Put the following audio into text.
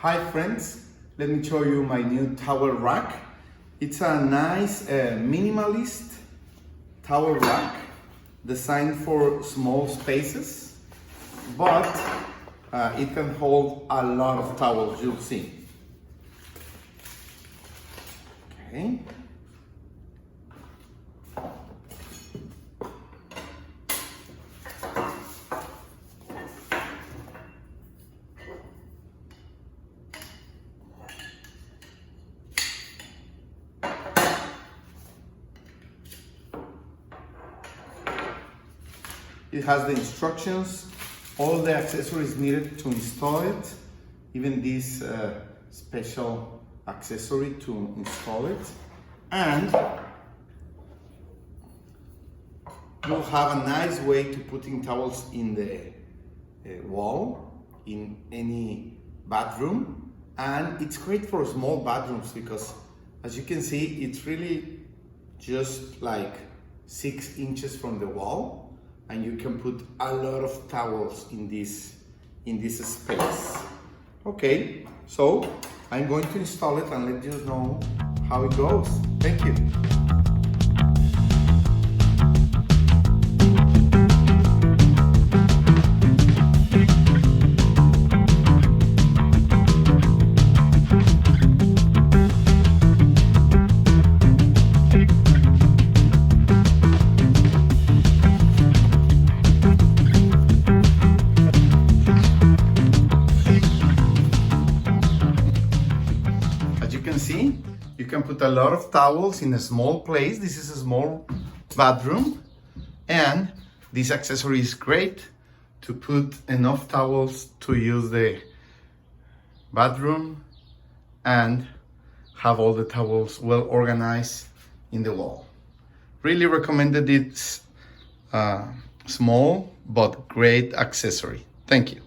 Hi friends, let me show you my new towel rack. It's a nice minimalist towel rack designed for small spaces, but it can hold a lot of towels, you'll see. Okay. It has the instructions, all the accessories needed to install it, even this special accessory to install it, and you'll have a nice way to putting towels in the wall in any bathroom. And it's great for small bathrooms because, as you can see, it's really just like 6 inches from the wall, and you can put a lot of towels in this space. Okay, so I'm going to install it and let you know how it goes. Thank you. See, you can put a lot of towels in a small place. This is a small bathroom, and this accessory is great to put enough towels to use the bathroom and have all the towels well organized in the wall. Really recommended. It's small but great accessory. Thank you.